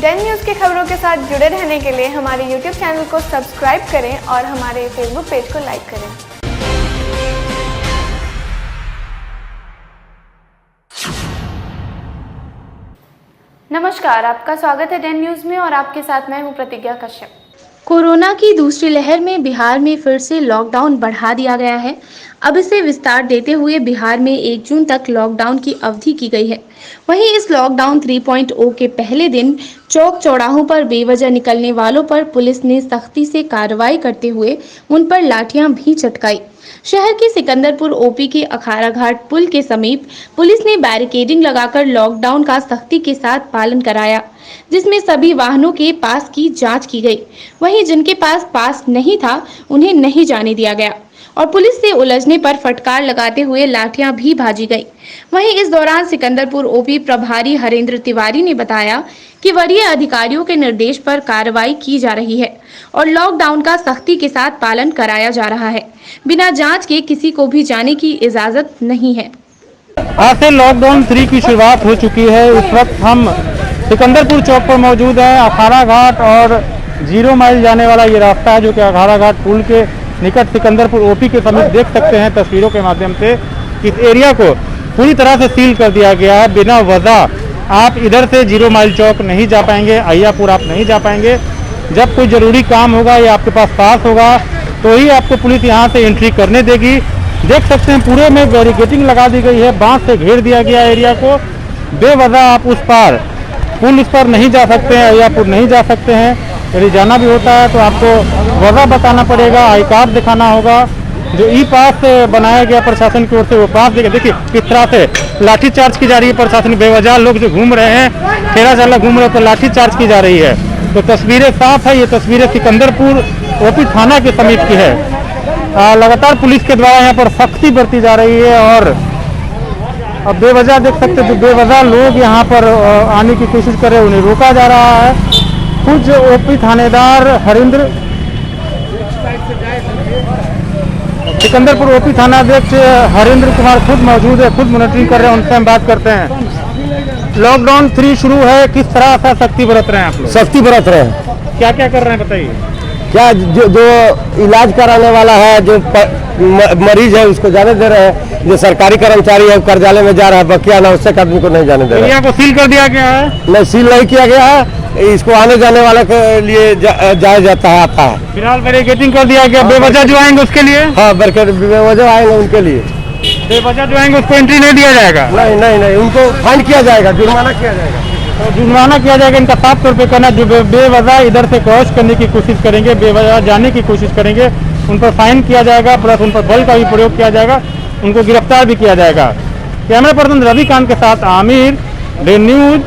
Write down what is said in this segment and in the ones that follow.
Dane news की खबरों के साथ जुड़े रहने के लिए हमारे YouTube चैनल को सब्सक्राइब करें और हमारे Facebook पेज को लाइक करें। नमस्कार, आपका स्वागत है डेन न्यूज़ में और आपके साथ मैं हूं प्रतिज्ञा कश्यप। कोरोना की दूसरी लहर में बिहार में फिर से लॉकडाउन बढ़ा दिया गया है। अब इसे विस्तार देते हुए बिहार में 1 जून तक लॉकडाउन की अवधि की गई है। वहीं इस लॉकडाउन 3.0 के पहले दिन चौक चौराहों पर बेवजह निकलने वालों पर पुलिस ने सख्ती से कार्रवाई करते हुए उन पर लाठियां भी चटकाई। शहर के सिकंदरपुर ओपी के अखाड़ा घाट पुल के समीप पुलिस ने बैरिकेडिंग लगाकर लॉकडाउन का सख्ती के साथ पालन कराया, जिसमें सभी वाहनों के पास की जांच की गई। वहीं जिनके पास पास नहीं था उन्हें नहीं जाने दिया गया और पुलिस से उलझने पर फटकार लगाते हुए लाठियां भी भाजी गई। वहीं इस दौरान सिकंदरपुर ओपी प्रभारी हरेंद्र तिवारी ने बताया कि वरीय अधिकारियों के निर्देश पर कार्रवाई की जा रही है और लॉकडाउन का सख्ती के साथ पालन कराया जा रहा है। बिना जांच के किसी को भी जाने की इजाजत नहीं है। आज से लॉकडाउन 3 की शुरुआत हो चुकी है। इस वक्त हम सिकंदरपुर चौक पर मौजूद हैं। अखाड़ा घाट और 0 माइल जाने वाला ये रास्ता है जो कि अखाड़ा घाट पुल के निकट सिकंदरपुर ओपी के समीप देख सकते हैं तस्वीरों के माध्यम से। इस एरिया को पूरी तरह से सील कर दिया गया है। बिना वजह आप इधर से 0 माइल चौक नहीं जा पाएंगे, अय्यापुर आप नहीं जा पाएंगे। जब कोई ज़रूरी काम होगा या आपके पास पास होगा तो ही आपको पुलिस यहाँ से एंट्री करने देगी। देख सकते हैं पूरे में बैरिकेडिंग लगा दी गई है, बांस से घेर दिया गया एरिया को। बेवजह आप उस पार पुल उस पर नहीं जा सकते हैं, अय्यापुर नहीं जा सकते हैं। यदि जाना भी होता है तो आपको वजह बताना पड़ेगा, आई कार्ड दिखाना होगा। जो ई पास बनाया गया प्रशासन की ओर से वो पास देखिए किस तरह से लाठी चार्ज की जा रही है प्रशासन। बेवजह लोग जो घूम रहे हैं, ठेला चालक घूम रहे हैं तो लाठी चार्ज की जा रही है। तो तस्वीरें साफ है, ये तस्वीरें सिकंदरपुर ओपी थाना के समीप की है। लगातार पुलिस के द्वारा यहाँ पर सख्ती बरती जा रही है और अब बेवजह देख सकते हैं जो बेवजह लोग यहाँ पर आने की कोशिश कर रहे हैं उन्हें रोका जा रहा है। खुद ओपी थानेदार हरेंद्र सिकंदरपुर ओपी थानाध्यक्ष हरेंद्र कुमार खुद मौजूद है, खुद मॉनिटरिंग कर रहे हैं। उनसे हम बात करते हैं। लॉकडाउन 3 शुरू है, किस तरह से सख्ती बरत रहे हैं आप लोग? सख्ती बरत रहे हैं। क्या क्या कर रहे हैं बताइए। क्या जो इलाज कराने वाला है, जो मरीज है उसको जाने दे रहे हैं। जो सरकारी कर्मचारी है कार्यालय में जा रहा है, बकिया अनावश्यक आदमी को नहीं जाने दे रहे हैं। एरिया को सील कर दिया गया है? नहीं, सील नहीं किया गया है। इसको आने जाने वाले के लिए जाया जाता है, आता है। फिलहाल बैरिकेडिंग कर दिया गया। बेवजह जो आएंगे उसके लिए? हाँ, बेवजह आएंगे उनके लिए। बेवजह जो आएंगे उसको एंट्री नहीं दिया जाएगा? नहीं नहीं नहीं, उनको फाइन किया जाएगा, जुर्माना किया जाएगा। तो जुर्माना किया जाएगा। इनका 700 रुपये करना। जो बेवजह इधर से क्रॉस करने की कोशिश करेंगे, बेवजह जाने की कोशिश करेंगे, उन पर फाइन किया जाएगा, प्लस उन पर बल का भी प्रयोग किया जाएगा, उनको गिरफ्तार भी किया जाएगा। कैमरा पर्सन रविकांत के साथ Aamir, Den news,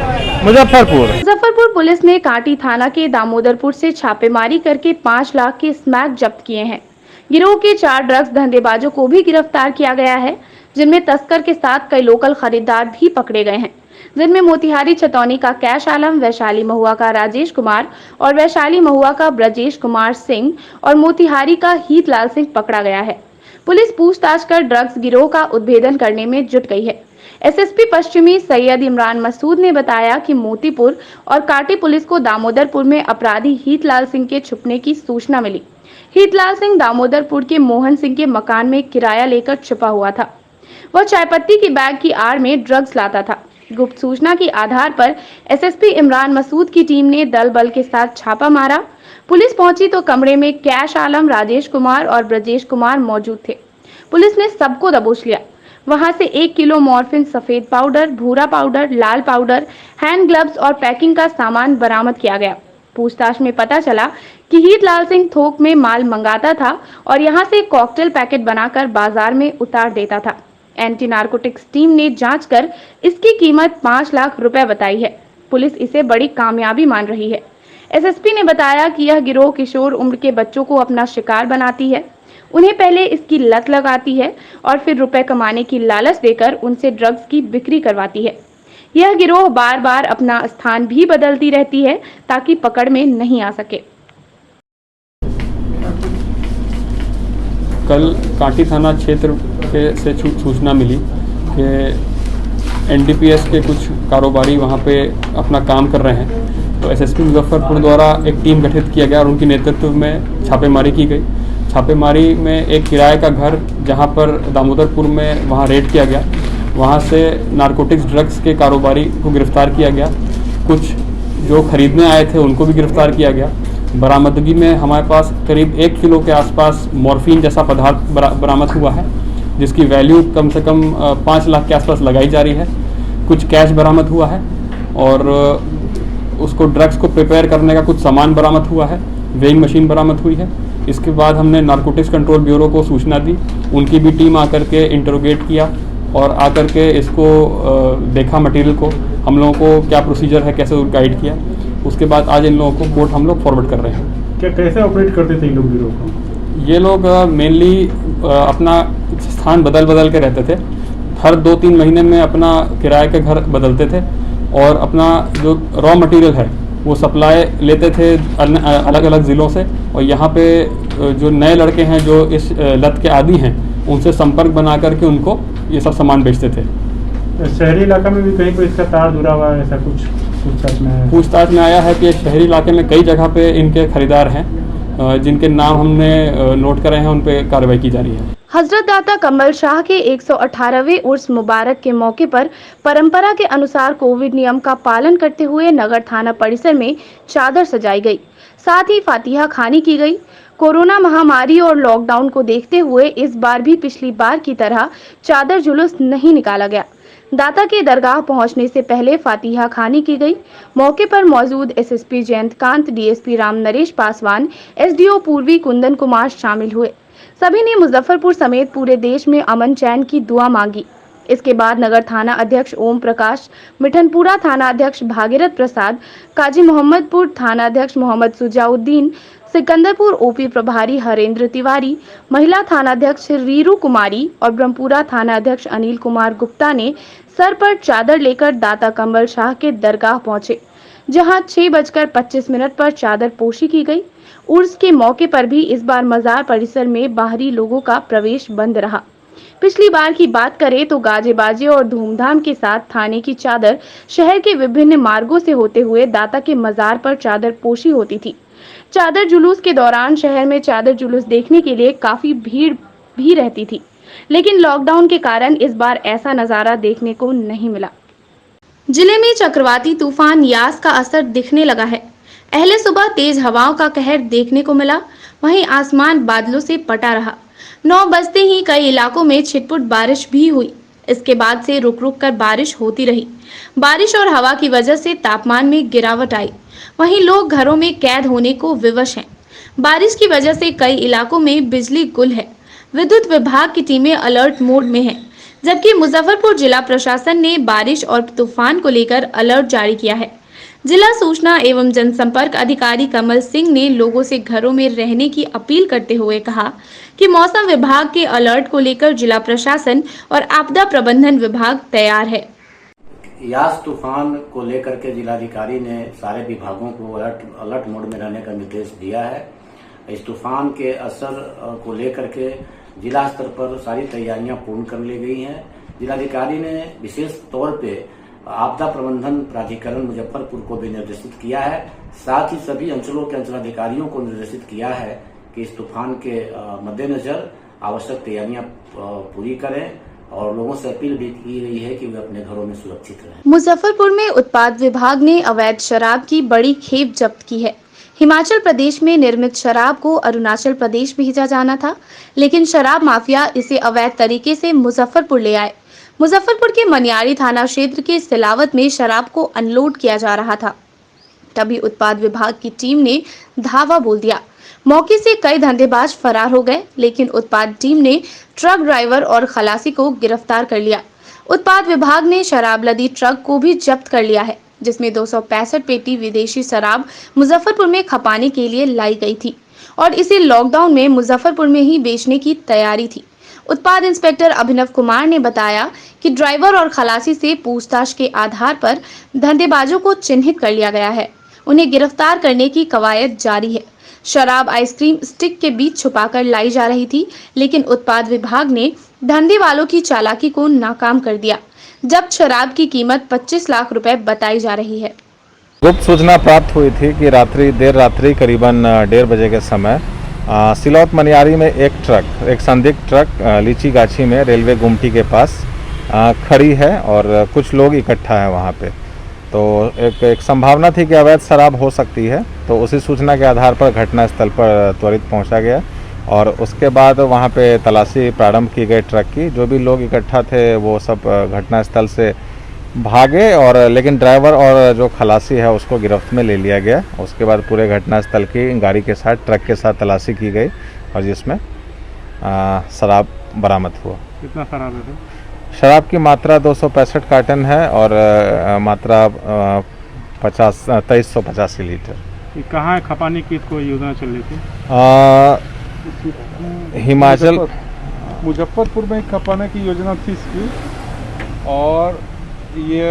Muzaffarpur police ने कांटी थाना के दामोदरपुर से छापेमारी करके 5 लाख के स्मैक जब्त किए हैं। गिरोह के 4 ड्रग्स धंधेबाजों को भी गिरफ्तार किया गया है, जिनमें तस्कर के साथ कई लोकल खरीदार भी पकड़े गए हैं, जिनमें मोतिहारी छतौनी का कैश आलम, वैशाली महुआ का राजेश कुमार और वैशाली महुआ का ब्रजेश कुमार सिंह और मोतिहारी का हीतलाल सिंह पकड़ा गया है। पुलिस पूछताछ कर ड्रग्स गिरोह का उद्भेदन करने में जुट गई है। एसएसपी पश्चिमी सैयद इमरान मसूद ने बताया कि मोतीपुर और काटी पुलिस को दामोदरपुर में अपराधी हीतलाल सिंह के छुपने की सूचना मिली। हीतलाल सिंह दामोदरपुर के मोहन सिंह के मकान में किराया लेकर छुपा हुआ था। वह चायपत्ती की बैग की आड़ में ड्रग्स लाता था। गुप्त सूचना के आधार पर एसएसपी इमरान मसूद की टीम ने दल बल के साथ छापा मारा। पुलिस पहुंची तो कमरे में कैश आलम, राजेश कुमार और ब्रजेश कुमार मौजूद थे। पुलिस ने सबको दबोच लिया। वहां से 1 किलो मॉर्फिन, सफेद पाउडर, भूरा पाउडर, लाल पाउडर, हैंड ग्लव्स और पैकिंग का सामान बरामद किया गया। पूछताछ में पता चला कि हीतलाल सिंह थोक में माल मंगाता था और यहां से कॉकटेल पैकेट बनाकर बाजार में उतार देता था। एंटी नार्कोटिक्स टीम ने जांच कर इसकी कीमत 5 लाख रुपए बताई है। पुलिस इसे बड़ी कामयाबी मान रही है। एसएसपी ने बताया कि यह गिरोह किशोर उम्र के बच्चों को अपना शिकार बनाती है, उन्हें पहले इसकी लत लगाती है और फिर रुपए कमाने की लालच देकर उनसे ड्रग्स की बिक्री करवाती है। यह गिरोह बार बार अपना स्थान भी बदलती रहती है ताकि पकड़ में नहीं आ सके। कल काटी थाना क्षेत्र से सूचना मिली कि एनडीपीएस के कुछ कारोबारी वहाँ पे अपना काम कर रहे हैं। तो एसएसपी मुजफ्फरपुर द्वारा एक टीम गठित किया गया और उनके नेतृत्व में छापेमारी की गई। छापेमारी में एक किराए का घर जहां पर दामोदरपुर में वहां रेड किया गया, वहां से नारकोटिक्स ड्रग्स के कारोबारी को गिरफ्तार किया गया। कुछ जो खरीदने आए थे उनको भी गिरफ्तार किया गया। बरामदगी में हमारे पास करीब 1 किलो के आसपास मॉर्फिन जैसा पदार्थ बरामद हुआ है, जिसकी वैल्यू कम से कम 5 लाख के आसपास लगाई जा रही है। कुछ कैश बरामद हुआ है और उसको ड्रग्स को प्रिपेयर करने का कुछ सामान बरामद हुआ है। वेइंग मशीन बरामद हुई है। इसके बाद हमने नारकोटिक्स कंट्रोल ब्यूरो को सूचना दी, उनकी भी टीम आकर के इंटरोगेट किया और आकर के इसको देखा मटेरियल को, हम लोगों को क्या प्रोसीजर है, कैसे गाइड किया। उसके बाद आज इन लोगों को कोर्ट हम लोग फॉरवर्ड कर रहे हैं। क्या कैसे ऑपरेट करते थे इन लोग ब्यूरो को? ये लोग मेनली अपना स्थान बदल के रहते थे। हर 2-3 महीने में अपना किराए के घर बदलते थे और अपना जो रॉ मटेरियल है वो सप्लाई लेते थे अलग अलग ज़िलों से, और यहाँ पे जो नए लड़के हैं जो इस लत के आदी हैं उनसे संपर्क बना करके उनको ये सब सामान बेचते थे। शहरी इलाका में भी कहीं पर इसका तार जुड़ा हुआ है, ऐसा कुछ पूछताछ में आया है कि शहरी इलाके में कई जगह पे इनके खरीदार हैं, जिनके नाम हमने नोट करे हैं, उन पे कार्रवाई की जा रही है। हजरत दाता कमल शाह के 118वें उर्स मुबारक के मौके पर परंपरा के अनुसार कोविड नियम का पालन करते हुए नगर थाना परिसर में चादर सजाई गई, साथ ही फातिहा खानी की गई। कोरोना महामारी और लॉकडाउन को देखते हुए इस बार भी पिछली बार की तरह चादर जुलूस नहीं निकाला गया। दाता के दरगाह पहुंचने से पहले फातिहा खानी की गई। मौके पर मौजूद SSP Jayantkant, DSP Ram Naresh Paswan, SDO पूर्वी कुंदन कुमार शामिल हुए। सभी ने मुजफ्फरपुर समेत पूरे देश में अमन चैन की दुआ मांगी। इसके बाद नगर थाना अध्यक्ष ओम प्रकाश, मिठनपुरा थाना अध्यक्ष भागीरथ प्रसाद, काजी मोहम्मदपुर थाना अध्यक्ष मोहम्मद सुजाउद्दीन, सिकंदरपुर ओपी प्रभारी हरेंद्र तिवारी, महिला थाना अध्यक्ष रीरू कुमारी और ब्रह्मपुरा थाना अध्यक्ष अनिल कुमार गुप्ता ने सर पर चादर लेकर दाता कमल शाह के दरगाह पहुंचे, जहां 6:25 पर चादर पोशी की गई। उर्स के मौके पर भी इस बार मजार परिसर में बाहरी लोगों का प्रवेश बंद रहा। पिछली बार की बात करें तो गाजे बाजे और धूमधाम के साथ थाने की चादर शहर के विभिन्न मार्गों से होते हुए दाता के मजार पर चादर पोशी होती थी। चादर जुलूस के दौरान शहर में चादर जुलूस देखने के लिए काफी भीड़ भी रहती थी, लेकिन लॉकडाउन के कारण इस बार ऐसा नजारा देखने को नहीं मिला। जिले में चक्रवाती तूफान यास का असर दिखने लगा है। पहले सुबह तेज हवाओं का कहर देखने को मिला, वहीं आसमान बादलों से पटा रहा। 9 बजते ही कई इलाकों में छिटपुट बारिश भी हुई। इसके बाद से रुक रुक कर बारिश होती रही। बारिश और हवा की वजह से तापमान में गिरावट आई। वहीं लोग घरों में कैद होने को विवश हैं। बारिश की वजह से कई इलाकों में बिजली गुल है। विद्युत विभाग की टीमें अलर्ट मोड में हैं, जबकि मुजफ्फरपुर जिला प्रशासन ने बारिश और तूफान को लेकर अलर्ट जारी किया है। जिला सूचना एवं जनसंपर्क अधिकारी कमल सिंह ने लोगों से घरों में रहने की अपील करते हुए कहा कि मौसम विभाग के अलर्ट को लेकर जिला प्रशासन और आपदा प्रबंधन विभाग तैयार है। यास तूफान को लेकर के जिलाधिकारी ने सारे विभागों को अलर्ट मोड में रहने का निर्देश दिया है। इस तूफान के असर को लेकर के जिला स्तर पर सारी तैयारियां पूर्ण कर ली गई हैं। जिलाधिकारी ने विशेष तौर पे आपदा प्रबंधन प्राधिकरण मुजफ्फरपुर को भी निर्देशित किया है। साथ ही सभी अंचलों के अंचलाधिकारियों को निर्देशित किया है कि इस तूफान के मद्देनजर आवश्यक तैयारियां पूरी करें और लोगों से अपील भी की गई है कि वे अपने घरों में सुरक्षित रहें। मुजफ्फरपुर में उत्पाद विभाग ने अवैध शराब की बड़ी खेप जब्त की है। हिमाचल प्रदेश में निर्मित शराब को अरुणाचल प्रदेश भेजा जाना था, लेकिन शराब माफिया इसे अवैध तरीके से मुजफ्फरपुर ले आए। मुजफ्फरपुर के मनियारी थाना क्षेत्र के सिलावत में शराब को अनलोड किया जा रहा था, तभी उत्पाद विभाग की टीम ने धावा बोल दिया। मौके से कई धंधेबाज फरार हो गए, लेकिन उत्पाद टीम ने ट्रक ड्राइवर और खलासी को गिरफ्तार कर लिया। उत्पाद विभाग ने शराब लदी ट्रक को भी जब्त कर लिया है, जिसमें 265 पेटी विदेशी शराब मुजफ्फरपुर में खपाने के लिए लाई गई थी और इसे लॉकडाउन में मुजफ्फरपुर में ही बेचने की तैयारी थी। उत्पाद इंस्पेक्टर अभिनव कुमार ने बताया कि ड्राइवर और खलासी से पूछताछ के आधार पर धंधेबाजों को चिन्हित कर लिया गया है। उन्हें गिरफ्तार करने की कवायद जारी है। शराब आइसक्रीम स्टिक के बीच छुपाकर लाई जा रही थी, लेकिन उत्पाद विभाग ने धंधे वालों की चालाकी को नाकाम कर दिया। जब्त शराब की कीमत 25 लाख रुपए बताई जा रही है। गुप्त सूचना प्राप्त हुई थी कि देर रात्रि करीबन 1:30 बजे के समय सिलौत मनियारी में एक संदिग्ध ट्रक लीची गाछी में रेलवे गुमटी के पास खड़ी है और कुछ लोग इकट्ठा है वहाँ पे। तो एक संभावना थी कि अवैध शराब हो सकती है, तो उसी सूचना के आधार पर घटनास्थल पर त्वरित पहुँचा गया और उसके बाद वहाँ पे तलाशी प्रारंभ की गई ट्रक की। जो भी लोग इकट्ठा थे वो सब घटनास्थल से भागे और लेकिन ड्राइवर और जो खलासी है उसको गिरफ्त में ले लिया गया। उसके बाद पूरे घटनास्थल की गाड़ी के साथ ट्रक के साथ तलाशी की गई और जिसमें शराब बरामद हुआ। कितना शराब है? शराब की मात्रा 265 कार्टन है और मात्रा 2385 लीटर। ये कहाँ है खपाने की कोई योजना चल रही थी? हिमाचल मुजफ्फरपुर में खपाने की योजना थी इसकी, और ये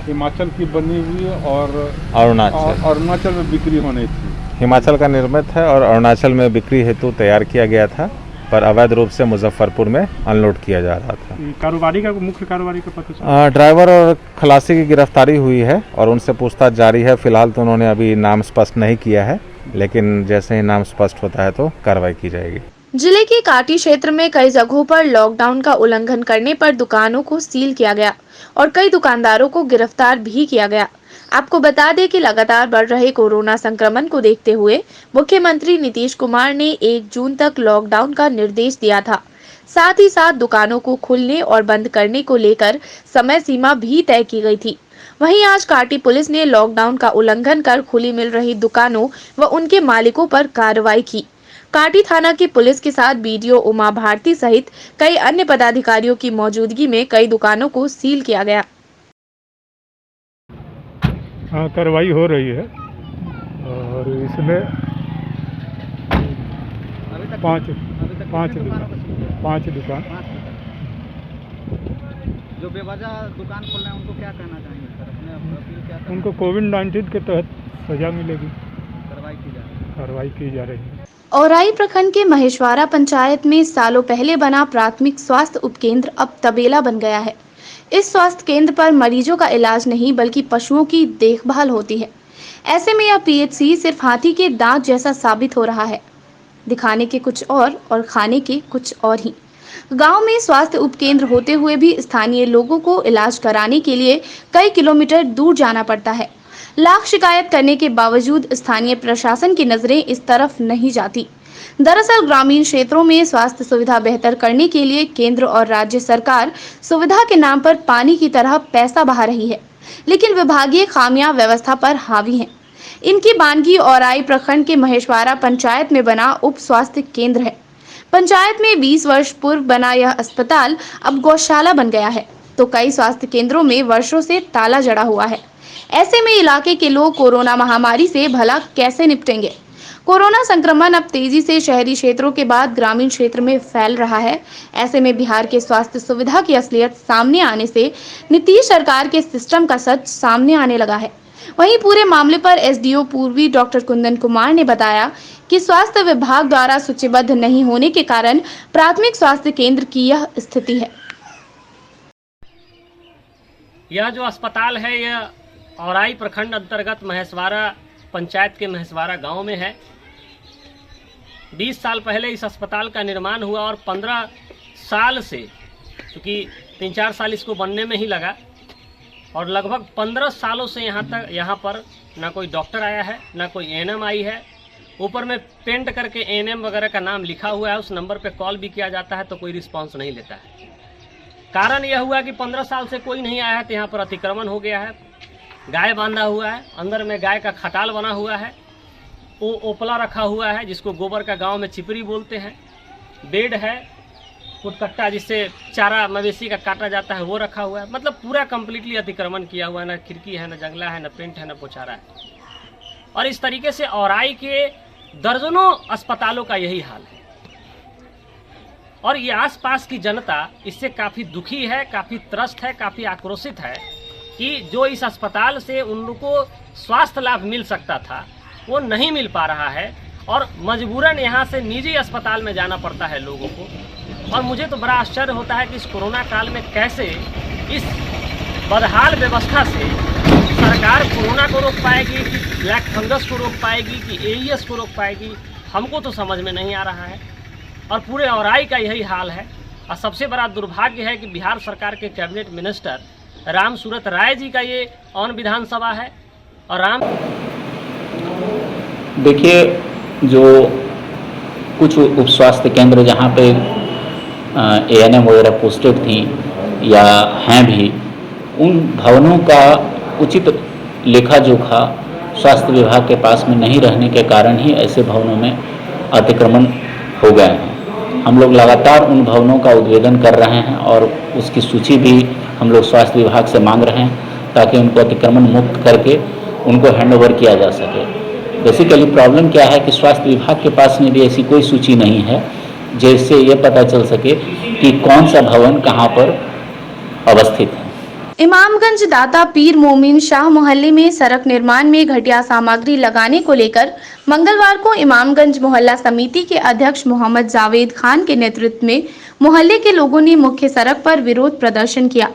हिमाचल की बनी हुई और अरुणाचल में बिक्री होनी थी। हिमाचल का निर्मित है और अरुणाचल में बिक्री हेतु तैयार किया गया था, पर अवैध रूप से मुजफ्फरपुर में अनलोड किया जा रहा था। कारोबारी का मुख्य कारोबारी का पता चला? ड्राइवर और खलासी की गिरफ्तारी हुई है और उनसे पूछताछ जारी है। फिलहाल तो उन्होंने अभी नाम स्पष्ट नहीं किया है, लेकिन जैसे ही नाम स्पष्ट होता है तो कार्रवाई की जाएगी। जिले के काटी क्षेत्र में कई जगहों पर लॉकडाउन का उल्लंघन करने पर दुकानों को सील किया गया और कई दुकानदारों को गिरफ्तार भी किया गया। आपको बता दें कि लगातार बढ़ रहे कोरोना संक्रमण को देखते हुए मुख्यमंत्री नीतीश कुमार ने 1 जून तक लॉकडाउन का निर्देश दिया था। साथ ही साथ दुकानों को खुलने और बंद करने को लेकर समय सीमा भी तय की गई थी। वहीं आज काटी पुलिस ने लॉकडाउन का उल्लंघन कर खुली मिल रही दुकानों व उनके मालिकों पर कार्रवाई की। काटी थाना की पुलिस के साथ बीडीओ उमा भारती सहित कई अन्य पदाधिकारियों की मौजूदगी में कई दुकानों को सील किया गया। हाँ, कार्रवाई हो रही है और इसमें 5 दुकान जो बेवजह दुकान खोल रहे हैं उनको क्या कहना चाहेंगे सर? अपने अपील क्या करना? उनको कोविड-19 के तहत सजा मिलेगी। कार्रवाई की जा रही है। औराई प्रखंड के महेशवारा पंचायत में सालों पहले बना प्राथमिक स्वास्थ्य उपकेंद्र अब तबेला बन गया है। इस स्वास्थ्य केंद्र पर मरीजों का इलाज नहीं बल्कि पशुओं की देखभाल होती है। ऐसे में यह पीएचसी सिर्फ हाथी के दांत जैसा साबित हो रहा है, दिखाने के कुछ और खाने के कुछ और ही। गांव में स्वास्थ्य उपकेंद्र होते हुए भी स्थानीय लोगों को इलाज कराने के लिए कई किलोमीटर दूर जाना पड़ता है। लाख शिकायत करने के बावजूद स्थानीय प्रशासन की नजरें इस तरफ नहीं जाती। दरअसल ग्रामीण क्षेत्रों में स्वास्थ्य सुविधा बेहतर करने के लिए केंद्र और राज्य सरकार सुविधा के नाम पर पानी की तरह पैसा बहा रही है, लेकिन विभागीय खामियां व्यवस्था पर हावी हैं। इनकी बानगी औराई प्रखंड के महेशवारा पंचायत में बना उप स्वास्थ्य केंद्र है। पंचायत में 20 वर्ष पूर्व बना यह अस्पताल अब गौशाला बन गया है, तो कई स्वास्थ्य केंद्रों में वर्षों से ताला जड़ा हुआ है। ऐसे में इलाके के लोग कोरोना महामारी से भला कैसे निपटेंगे? कोरोना संक्रमण अब तेजी से शहरी क्षेत्रों के बाद ग्रामीण क्षेत्र में फैल रहा है। ऐसे में बिहार के स्वास्थ्य सुविधा की असलियत सामने आने से नीतीश सरकार के सिस्टम का सच सामने आने लगा है। वहीं पूरे मामले पर एसडीओ पूर्वी डॉक्टर कुंदन कुमार ने बताया कि स्वास्थ्य विभाग द्वारा सूचीबद्ध नहीं होने के कारण प्राथमिक स्वास्थ्य केंद्र की यह स्थिति है। यह जो अस्पताल है यह औराई प्रखंड अंतर्गत महेशवारा पंचायत के महेशवारा गांव में है। 20 साल पहले इस अस्पताल का निर्माण हुआ और 15 साल से, क्योंकि 3-4 साल इसको बनने में ही लगा, और लगभग 15 सालों से यहाँ पर ना कोई डॉक्टर आया है, ना कोई एएनएम आई है। ऊपर में पेंट करके एएनएम वगैरह का नाम लिखा हुआ है, उस नंबर पे कॉल भी किया जाता है तो कोई रिस्पांस नहीं लेता है। कारण यह हुआ कि 15 साल से कोई नहीं आया है तो यहाँ पर अतिक्रमण हो गया है। गाय बांधा हुआ है, अंदर में गाय का खटाल बना हुआ है, वो ओपला रखा हुआ है जिसको गोबर का गांव में चिपरी बोलते हैं, बेड है, फुटकट्टा जिससे चारा मवेशी का काटा जाता है वो रखा हुआ है। मतलब पूरा कम्प्लीटली अतिक्रमण किया हुआ है, ना खिड़की है, ना जंगला है, ना पेंट है, ना पोचारा है। और इस तरीके से औराई के दर्जनों अस्पतालों का यही हाल है। और ये आसपास की जनता इससे काफ़ी दुखी है, काफ़ी त्रस्त है, काफ़ी आक्रोशित है कि जो इस अस्पताल से उन लोगों को स्वास्थ्य लाभ मिल सकता था वो नहीं मिल पा रहा है और मजबूरन यहाँ से निजी अस्पताल में जाना पड़ता है लोगों को। और मुझे तो बड़ा आश्चर्य होता है कि इस कोरोना काल में कैसे इस बदहाल व्यवस्था से सरकार कोरोना को रोक पाएगी कि ब्लैक फंगस को रोक पाएगी कि एईएस को रोक पाएगी, हमको तो समझ में नहीं आ रहा है। और पूरे औराई का यही हाल है। और सबसे बड़ा दुर्भाग्य है कि बिहार सरकार के कैबिनेट मिनिस्टर राम सूरत राय जी का ये ऑन विधानसभा है। और देखिए, जो कुछ उप स्वास्थ्य केंद्र जहाँ पे ANM वगैरह पोस्टेड थी या हैं भी, उन भवनों का उचित लेखा जोखा स्वास्थ्य विभाग के पास में नहीं रहने के कारण ही ऐसे भवनों में अतिक्रमण हो गए हैं। हम लोग लगातार उन भवनों का उद्भेदन कर रहे हैं और उसकी सूची भी हम लोग स्वास्थ्य विभाग से मांग रहे हैं ताकि उनको अतिक्रमण मुक्त करके उनको हैंडओवर किया जा सके। बेसिकली प्रॉब्लम क्या है कि स्वास्थ्य विभाग के पास में भी ऐसी कोई सूची नहीं है जिससे ये पता चल सके कि कौन सा भवन कहाँ पर अवस्थित है। इमामगंज दाता पीर मोमिन शाह मोहल्ले में सड़क निर्माण में घटिया सामग्री लगाने को लेकर मंगलवार को इमामगंज मोहल्ला समिति के अध्यक्ष मोहम्मद जावेद खान के नेतृत्व में मोहल्ले के लोगों ने मुख्य सड़क पर विरोध प्रदर्शन किया।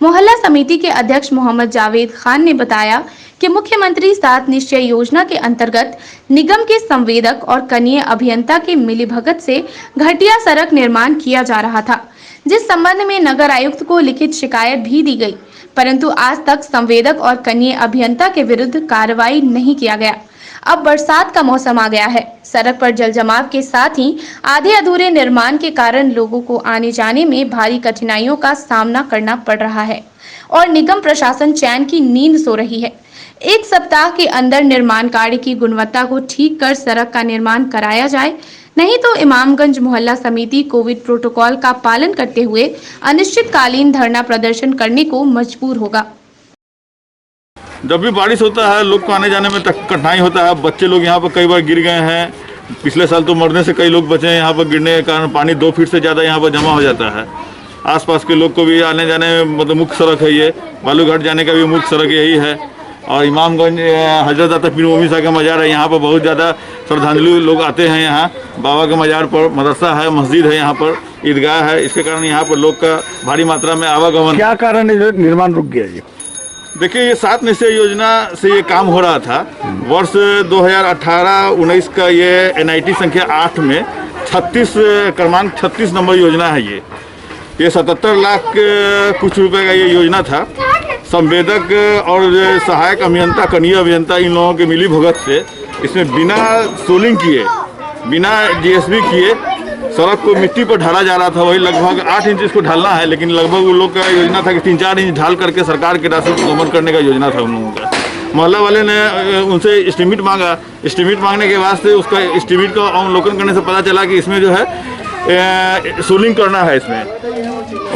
मोहल्ला समिति के अध्यक्ष मोहम्मद जावेद खान ने बताया कि मुख्यमंत्री 7 निश्चय योजना के अंतर्गत निगम के संवेदक और कनीय अभियंता के मिलीभगत से घटिया सड़क निर्माण किया जा रहा था, जिस संबंध में नगर आयुक्त को लिखित शिकायत भी दी गई, परंतु आज तक संवेदक और कनीय अभियंता के विरुद्ध कार्रवाई नहीं किया गया। अब बरसात का मौसम आ गया है। सड़क पर जल जमाव के साथ ही आधे अधूरे निर्माण के कारण लोगों को आने जाने में भारी कठिनाइयों का सामना करना पड़ रहा है और निगम प्रशासन चैन की नींद सो रही है। 1 सप्ताह के अंदर निर्माण कार्य की गुणवत्ता को ठीक कर सड़क का निर्माण कराया जाए, नहीं तो इमामगंज मोहल्ला समिति कोविड प्रोटोकॉल का पालन करते हुए अनिश्चितकालीन धरना प्रदर्शन करने को मजबूर होगा। जब भी बारिश होता है लोग को आने जाने में कठिनाई होता है। बच्चे लोग यहाँ पर कई बार गिर गए हैं। पिछले साल तो मरने से कई लोग बचे हैं। यहाँ पर गिरने के कारण पानी 2 फीट से ज़्यादा यहाँ पर जमा हो जाता है। आसपास के लोग को भी आने जाने में मतलब मुख्य सड़क है ये, बालूघाट जाने का भी मुख्य सड़क यही है। और इमामगंज हजरत दाता पीर मोमिन शाह का मज़ार है, यहाँ पर बहुत ज़्यादा श्रद्धांजलि लोग आते हैं। यहाँ बाबा के मज़ार पर मदरसा है, मस्जिद है, यहाँ पर ईदगाह है। इसके कारण यहाँ पर लोग का भारी मात्रा में आवागमन। क्या कारण है निर्माण रुक गया जी? देखिए, ये 7 निश्चय योजना से ये काम हो रहा था। वर्ष 2018-19 का ये NIT संख्या 8 में 36 नंबर योजना है। ये 77 लाख कुछ रुपए का ये योजना था। संवेदक और सहायक अभियंता, कनीय अभियंता, इन लोगों के मिली भगत से इसमें बिना सोलिंग किए, बिना GSB किए सड़क को मिट्टी पर ढाला जा रहा था। वही लगभग 8 इंच इसको ढालना है, लेकिन लगभग उन लोग का योजना था कि 3-4 इंच ढाल करके सरकार के राशि को गबन करने का योजना था उन लोगों का। मोहल्ला वाले ने उनसे एस्टीमेट मांगा। एस्टीमेट मांगने के बाद से उसका एस्टीमेट का अवलोकन करने से पता चला कि इसमें जो है सोलिंग करना है। इसमें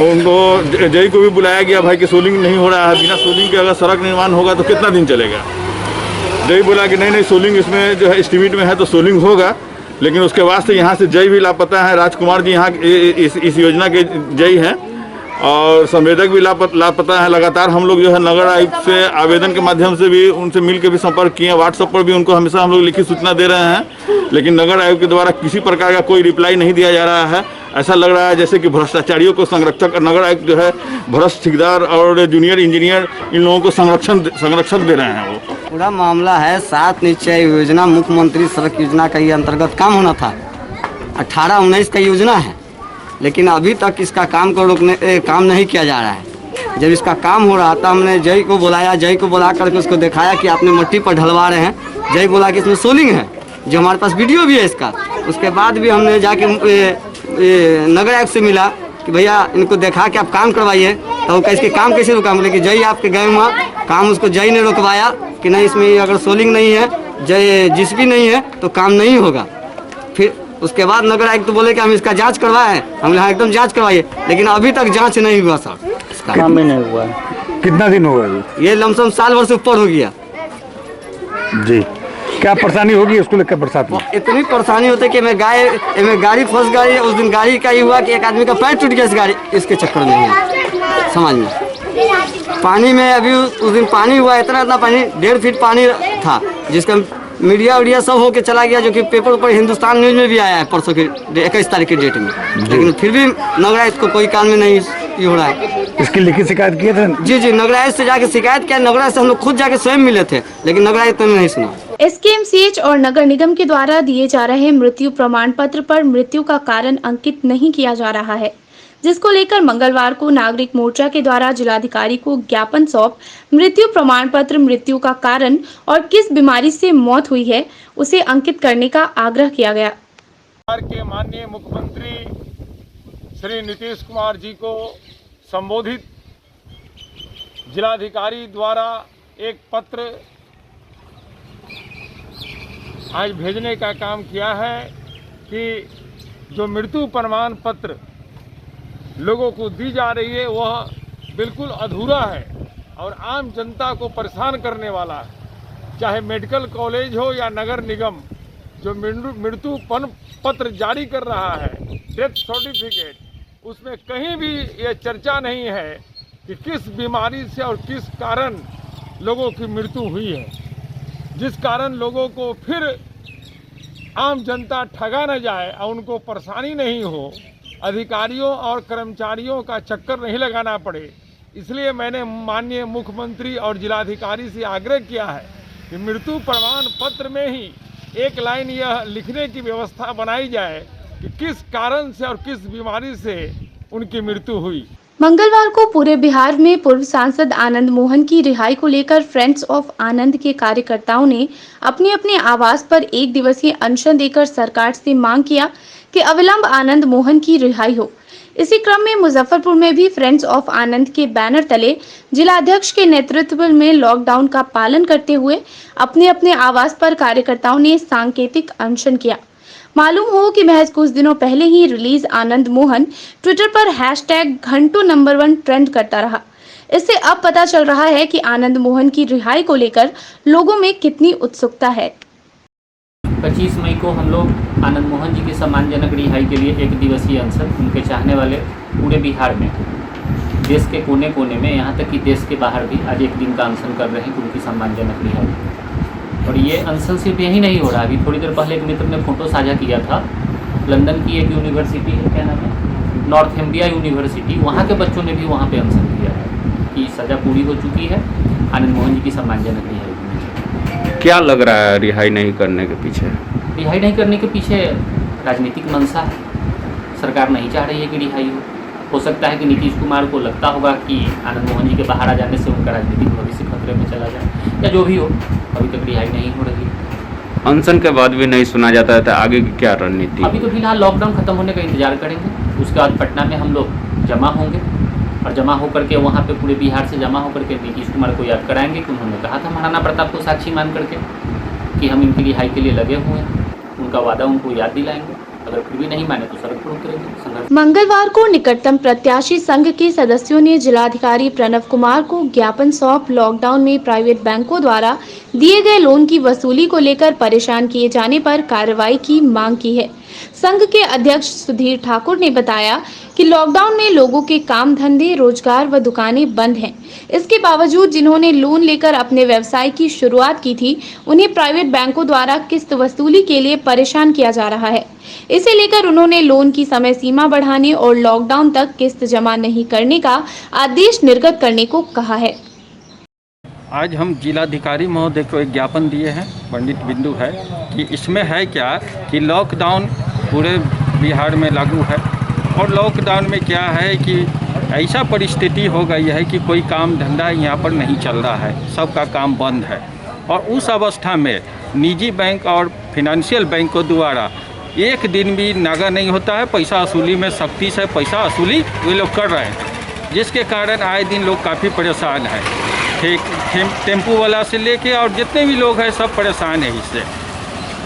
उनको जय को भी बुलाया गया भाई कि सोलिंग नहीं हो रहा है, बिना सोलिंग के अगर सड़क निर्माण होगा तो कितना दिन चलेगा। जय बोला कि नहीं सोलिंग इसमें जो है एस्टीमेट में है तो सोलिंग होगा, लेकिन उसके वास्ते यहाँ से जय भी लापता है। राजकुमार जी यहाँ इस योजना के जय हैं और संवेदक भी लापता है। लगातार हम लोग जो है नगर आयुक्त से आवेदन के माध्यम से भी उनसे मिलकर भी संपर्क किए, व्हाट्सएप पर भी उनको हमेशा हम लोग लिखित सूचना दे रहे हैं, लेकिन नगर आयुक्त के द्वारा किसी प्रकार का कोई रिप्लाई नहीं दिया जा रहा है। ऐसा लग रहा है जैसे कि भ्रष्टाचारियों को संरक्षक नगर आयुक्त जो है भ्रष्ट ठेकेदार और जूनियर इंजीनियर इन लोगों को संरक्षण दे रहे हैं। वो पूरा मामला है 7 निश्चय योजना, मुख्यमंत्री सड़क योजना का ये अंतर्गत काम होना था। 18-19 का योजना है, लेकिन अभी तक इसका काम नहीं किया जा रहा है। जब इसका काम हो रहा था हमने जय को बुलाया, जय को बुला करके उसको दिखाया कि आपने मिट्टी पर ढलवा रहे हैं। जय बोला कि इसमें सोलिंग है, जो हमारे पास वीडियो भी है इसका। उसके बाद भी हमने जाके नगर आयुक्त से मिला कि भैया इनको देखा कि आप काम करवाइए, तो इसके काम कैसे रुका? बोले कि जय आपके गए वहाँ काम, उसको जय ने रुकवाया कि नहीं इसमें अगर सोलिंग नहीं है, जय GSB नहीं है तो काम नहीं होगा। फिर उसके बाद नगर आयुक्त तो बोले कि हम इसका जांच करवाए। हम यहाँ एकदम जांच करवाइए, लेकिन अभी तक जांच नहीं हुआ सर, इसका काम ही नहीं हुआ। कितना दिन हो गया? ये लमसम साल भर से ऊपर हो गया जी। क्या परेशानी होगी इसको लेकर बरसात में? इतनी परेशानी होती है कि मैं गाड़ी फंस गई। उस दिन गाड़ी का ही हुआ कि एक आदमी का पैर टूट गया इस गाड़ी इसके चक्कर में है समाज में। पानी में अभी उस दिन पानी हुआ इतना पानी 1.5 फीट पानी था, जिसका मीडिया उडिया सब होके चला गया, जो कि पेपर पर हिंदुस्तान न्यूज़ में भी आया है परसों के 21 तारीख की डेट में, लेकिन फिर भी नगराइज को कोई काम में नहीं ये हो रहा है। इसकी लिखित शिकायत किए थे? जी नगराइज से जाके शिकायत किया, नगराइज से हम लोग खुद जाके स्वयं मिले थे, लेकिन नगराइज तो नहीं सुना। एसकेएमसीएच और नगर निगम के द्वारा दिए जा रहे मृत्यु प्रमाण पत्र पर मृत्यु का कारण अंकित नहीं किया जा रहा है, जिसको लेकर मंगलवार को नागरिक मोर्चा के द्वारा जिलाधिकारी को ज्ञापन सौंप मृत्यु प्रमाण पत्र, मृत्यु का कारण और किस बीमारी से मौत हुई है उसे अंकित करने का आग्रह किया गया। बिहार के माननीय मुख्यमंत्री श्री नीतीश कुमार जी को संबोधित जिलाधिकारी द्वारा एक पत्र आज भेजने का काम किया है कि जो मृत्यु प्रमाण पत्र लोगों को दी जा रही है वह बिल्कुल अधूरा है और आम जनता को परेशान करने वाला है। चाहे मेडिकल कॉलेज हो या नगर निगम, जो मृत्यु पत्र जारी कर रहा है, डेथ सर्टिफिकेट, उसमें कहीं भी ये चर्चा नहीं है कि किस बीमारी से और किस कारण लोगों की मृत्यु हुई है, जिस कारण लोगों को फिर आम जनता ठगा न जाए और उनको परेशानी नहीं हो, अधिकारियों और कर्मचारियों का चक्कर नहीं लगाना पड़े। इसलिए मैंने माननीय मुख्यमंत्री और जिलाधिकारी से आग्रह किया है कि मृत्यु प्रमाण पत्र में ही एक लाइन यह लिखने की व्यवस्था बनाई जाए कि किस कारण से और किस बीमारी से उनकी मृत्यु हुई। मंगलवार को पूरे बिहार में पूर्व सांसद आनंद मोहन की रिहाई को लेकर फ्रेंड्स ऑफ आनंद के कार्यकर्ताओं ने अपने अपने आवास पर एक दिवसीय अनशन देकर सरकार से मांग किया कि अविलंब आनंद मोहन की रिहाई हो। इसी क्रम में मुजफ्फरपुर में भी फ्रेंड्स ऑफ आनंद के बैनर तले जिलाध्यक्ष के नेतृत्व में लॉकडाउन का पालन करते हुए अपने अपने आवास पर कार्यकर्ताओं ने सांकेतिक अनशन किया। मालूम हो कि महज कुछ दिनों पहले ही रिलीज आनंद मोहन ट्विटर पर #घंटों नंबर 1 ट्रेंड करता रहा। इससे अब पता चल रहा है कि आनंद मोहन की रिहाई को लेकर लोगों में कितनी उत्सुकता है। 25 मई को हम लोग आनंद मोहन जी की सम्मानजनक रिहाई के लिए एक दिवसीय अनशन, उनके चाहने वाले पूरे बिहार में, देश के कोने कोने में, यहाँ तक कि देश के बाहर भी आज एक दिन का अनशन कर रहे हैं उनकी सम्मानजनक रिहाई। और ये अनशन सिर्फ यही नहीं हो रहा, अभी थोड़ी देर पहले एक मित्र ने फोटो साझा किया था, लंदन की एक यूनिवर्सिटी है, क्या नाम है, नॉर्थम्बिया यूनिवर्सिटी, वहाँ के बच्चों ने भी वहाँ पे अनशन किया है कि सज़ा पूरी हो चुकी है, आनंद मोहन जी की सम्मानजनक रिहाई। क्या लग रहा है रिहाई नहीं करने के पीछे? रिहाई नहीं करने के पीछे राजनीतिक मंशा है, सरकार नहीं चाह रही है कि रिहाई हो सकता है कि नीतीश कुमार को लगता होगा कि आनंद मोहन जी के बाहर आ जाने से उनका राजनीतिक भविष्य खतरे में चला जाए, या जो भी हो, अभी तक रिहाई नहीं हो रही है। अनशन के बाद भी नहीं सुना जाता है, तो आगे की क्या रणनीति? अभी तो फिलहाल लॉकडाउन खत्म होने का इंतजार करेंगे, उसके बाद पटना में हम लोग जमा होंगे और जमा होकर के वहाँ पे पूरे बिहार से जमा होकर के नीतीश कुमार को याद कराएंगे कि उन्होंने कहा था महाराणा प्रताप को साक्षी मान करके कि हम इनकी रिहाई के लिए लगे हुए हैं, उनका वादा उनको याद दिलाएंगे। अगर फिर भी नहीं माने तो सड़क पर उतरेंगे। मंगलवार को निकटतम प्रत्याशी संघ के सदस्यों ने जिलाधिकारी प्रणव कुमार को ज्ञापन सौंप लॉकडाउन में प्राइवेट बैंकों द्वारा दिए गए लोन की वसूली को लेकर परेशान किए जाने पर कार्रवाई की मांग की है। संघ के अध्यक्ष सुधीर ठाकुर ने बताया कि लॉकडाउन में लोगों के काम धंधे, रोजगार व दुकानें बंद हैं। इसके बावजूद जिन्होंने लोन लेकर अपने व्यवसाय की शुरुआत की थी, उन्हें प्राइवेट बैंकों द्वारा किस्त वसूली के लिए परेशान किया जा रहा है। इसे लेकर उन्होंने लोन की समय सीमा बढ़ाने और लॉकडाउन तक किस्त जमा नहीं करने का आदेश निर्गत करने को कहा है। आज हम जिलाधिकारी महोदय को एक ज्ञापन दिए हैं, पंडित बिंदु है, कि इसमें है क्या कि लॉकडाउन पूरे बिहार में लागू है और लॉकडाउन में क्या है कि ऐसा परिस्थिति हो गई है कि कोई काम धंधा यहाँ पर नहीं चल रहा है, सबका काम बंद है। और उस अवस्था में निजी बैंक और फिनेंशियल बैंकों द्वारा एक दिन भी नागा नहीं होता है, पैसा वसूली में सख्ती से पैसा वसूली वे लोग कर रहे हैं, जिसके कारण आए दिन लोग काफ़ी परेशान हैं। टेम्पू वाला से लेके और जितने भी लोग हैं सब परेशान हैं इससे।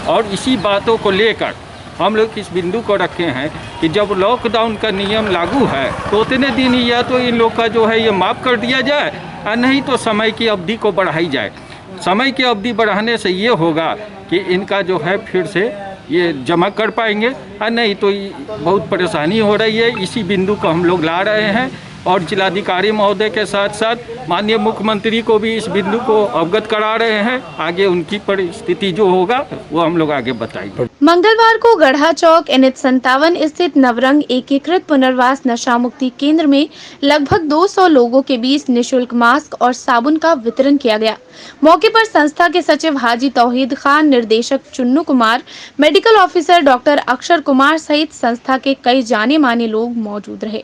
और इसी बातों को लेकर हम लोग इस बिंदु को रखे हैं कि जब लॉकडाउन का नियम लागू है तो उतने दिन ही या तो इन लोग का जो है ये माफ़ कर दिया जाए और नहीं तो समय की अवधि को बढ़ाई जाए। समय की अवधि बढ़ाने से ये होगा कि इनका जो है फिर से ये जमा कर पाएंगे और नहीं तो बहुत परेशानी हो रही है। इसी बिंदु को हम लोग ला रहे हैं और जिलाधिकारी महोदय के साथ साथ माननीय मुख्यमंत्री को भी इस बिंदु को अवगत करा रहे हैं। आगे उनकी परिस्थिति जो होगा वो हम लोग आगे बताएंगे। मंगलवार को गढ़ा चौक NH 57 स्थित नवरंग एकीकृत पुनर्वास नशा मुक्ति केंद्र में लगभग 200 लोगों के बीच निशुल्क मास्क और साबुन का वितरण किया गया। मौके पर संस्था के सचिव हाजी तौहीद खान, निर्देशक Chunnu Kumar, medical officer doctor अक्षर कुमार सहित संस्था के कई जाने माने लोग मौजूद रहे।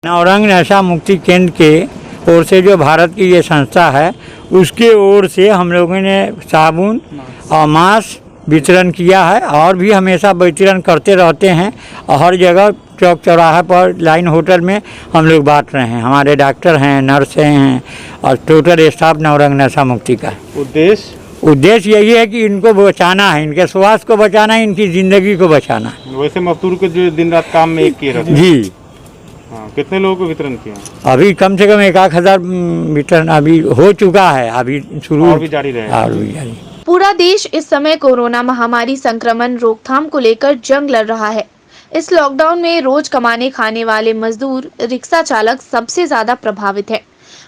नवरंग नशा मुक्ति केंद्र के ओर से जो भारत की ये संस्था है उसके ओर से हम लोगों ने साबुन और मास्क वितरण किया है और भी हमेशा वितरण करते रहते हैं। और हर जगह चौक चौराहे पर लाइन होटल में हम लोग बांट रहे हैं। हमारे डॉक्टर हैं, नर्स हैं और टोटल स्टाफ नवरंग नशा मुक्ति का। उद्देश्य यही है कि इनको बचाना है, इनके स्वास्थ्य को बचाना है, इनकी ज़िंदगी को बचाना है। वैसे मजदूर को जो दिन रात काम में एक किए रहते हैं। जी हाँ, कितने लोगों को वितरण किया? अभी कम से कम 1,000 वितरण अभी हो चुका है, अभी शुरू और भी जारी रहेगा। पूरा देश इस समय कोरोना महामारी संक्रमण रोकथाम को लेकर जंग लड़ रहा है। इस लॉकडाउन में रोज कमाने खाने वाले मजदूर, रिक्शा चालक सबसे ज्यादा प्रभावित है।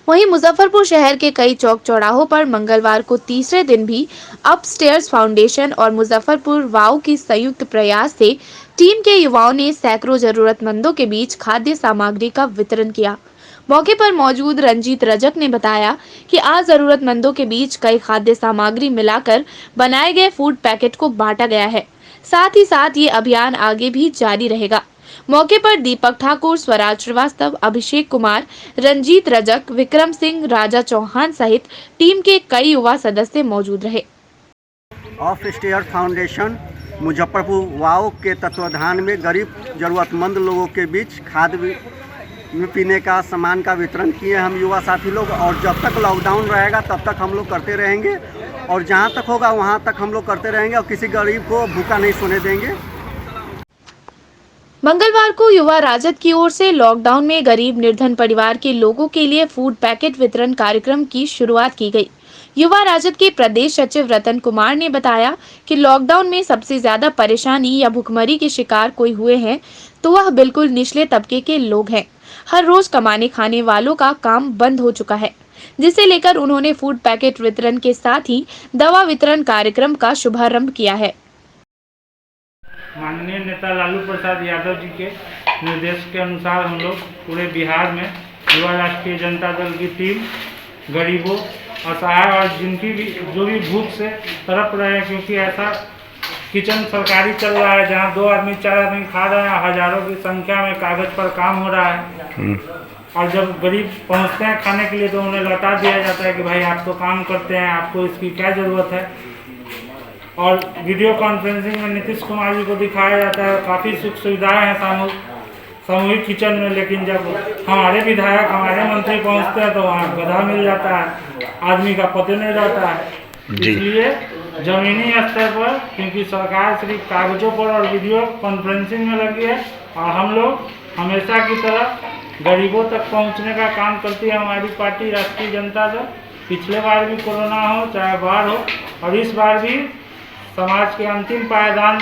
वहीं मुजफ्फरपुर शहर के कई चौक चौराहों पर मंगलवार को तीसरे दिन भी अपस्टेयर्स फाउंडेशन और मुजफ्फरपुर वाओ की संयुक्त प्रयास से टीम के युवाओं ने सैकड़ों जरूरतमंदों के बीच खाद्य सामग्री का वितरण किया। मौके पर मौजूद रंजीत रजक ने बताया कि आज जरूरतमंदों के बीच कई खाद्य सामग्री मिलाकर बनाए गए फूड पैकेट को बांटा गया है। साथ ही साथ ये अभियान आगे भी जारी रहेगा। मौके पर दीपक ठाकुर, स्वराज श्रीवास्तव, अभिषेक कुमार, रंजीत रजक, विक्रम सिंह, राजा चौहान सहित टीम के कई युवा सदस्य मौजूद रहे। अपस्टेयर फाउंडेशन मुजफ्फरपुर वाओ के तत्वाधान में गरीब जरूरतमंद लोगों के बीच खाद्य पीने का सामान का वितरण किए हम युवा साथी लोग। और जब तक लॉकडाउन रहेगा तब तक हम लोग करते रहेंगे और जहां तक होगा वहां तक हम लोग करते रहेंगे और किसी गरीब को भूखा नहीं सोने देंगे। मंगलवार को युवा राजद की ओर से लॉकडाउन में गरीब निर्धन परिवार के लोगों के लिए फूड पैकेट वितरण कार्यक्रम की शुरुआत की गई। युवा राजद के प्रदेश सचिव रतन कुमार ने बताया कि लॉकडाउन में सबसे ज्यादा परेशानी या भुखमरी के शिकार कोई हुए हैं तो वह बिल्कुल निचले तबके के लोग हैं। हर रोज कमाने खाने वालों का काम बंद हो चुका है, जिसे लेकर उन्होंने फूड पैकेट वितरण के साथ ही दवा वितरण कार्यक्रम का शुभारंभ किया है। माननीय नेता लालू प्रसाद यादव जी के निर्देश के अनुसार हम लोग पूरे बिहार में युवा राष्ट्रीय जनता दल की टीम गरीबों, असहाय और जिनकी भी जो भी भूख से तड़प रहे हैं, क्योंकि ऐसा किचन सरकारी चल रहा है जहां 2 आदमी 4 आदमी खा रहे हैं, हजारों की संख्या में कागज पर काम हो रहा है। और जब गरीब पहुंचते हैं खाने के लिए तो उन्हें लौटा दिया जाता है कि भाई आप तो काम करते हैं, आपको इसकी क्या ज़रूरत है। और वीडियो कॉन्फ्रेंसिंग में नीतीश कुमार जी को दिखाया जाता है, काफ़ी सुख सुविधाएं हैं सामूहिक किचन में, लेकिन जब हमारे विधायक, हमारे मंत्री पहुंचते हैं तो वहाँ गधा मिल जाता है, आदमी का पता नहीं रहता है। इसलिए जमीनी स्तर पर, क्योंकि सरकार सिर्फ कागजों पर और वीडियो कॉन्फ्रेंसिंग में लगी है, और हम लोग हमेशा की तरह गरीबों तक पहुंचने का काम करती है हमारी पार्टी राष्ट्रीय जनता दल। पिछले बार भी कोरोना हो चाहे बाढ़ हो, और इस बार भी समाज के अंतिम पायदान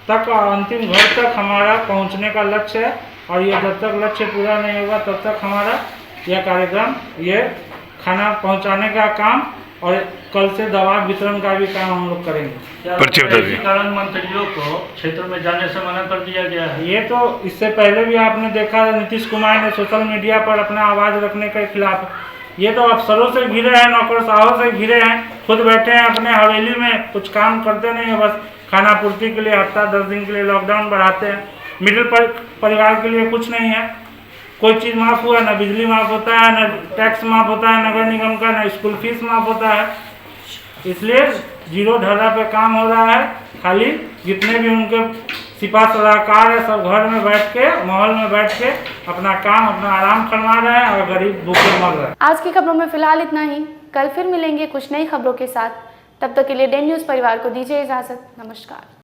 तक और अंतिम घर तक हमारा पहुंचने का लक्ष्य है। और ये जब तक लक्ष्य पूरा नहीं होगा तब तक हमारा यह कार्यक्रम, ये खाना पहुंचाने का काम और कल से दवा वितरण का भी काम हम लोग करेंगे। कारण मंत्रियों को क्षेत्र में जाने से मना कर दिया गया है। ये तो इससे पहले भी आपने देखा, नीतीश कुमार ने सोशल मीडिया पर अपना आवाज़ रखने के खिलाफ, ये तो अफसरों से घिरे हैं, नौकरशाहों से घिरे हैं, खुद बैठे हैं अपने हवेली में, कुछ काम करते नहीं है, बस खाना पूर्ति के लिए हफ्ता 10 दिन के लिए लॉकडाउन बढ़ाते हैं। मिडिल परिवार के लिए कुछ नहीं है, कोई चीज़ माफ़ हुआ, ना बिजली माफ़ होता है, ना टैक्स माफ़ होता है नगर निगम का, ना स्कूल फीस माफ़ होता है। इसलिए जीरो धरा पे काम हो रहा है। खाली जितने भी उनके सिपा सलाहकार है सब घर में बैठ के, माहौल में बैठ के अपना काम, अपना आराम फरमा रहे हैं और गरीब भूखे मर रहे हैं। आज की खबरों में फिलहाल इतना ही। कल फिर मिलेंगे कुछ नई खबरों के साथ। तब तक के लिए डे न्यूज़ परिवार को दीजिए इजाज़त। नमस्कार।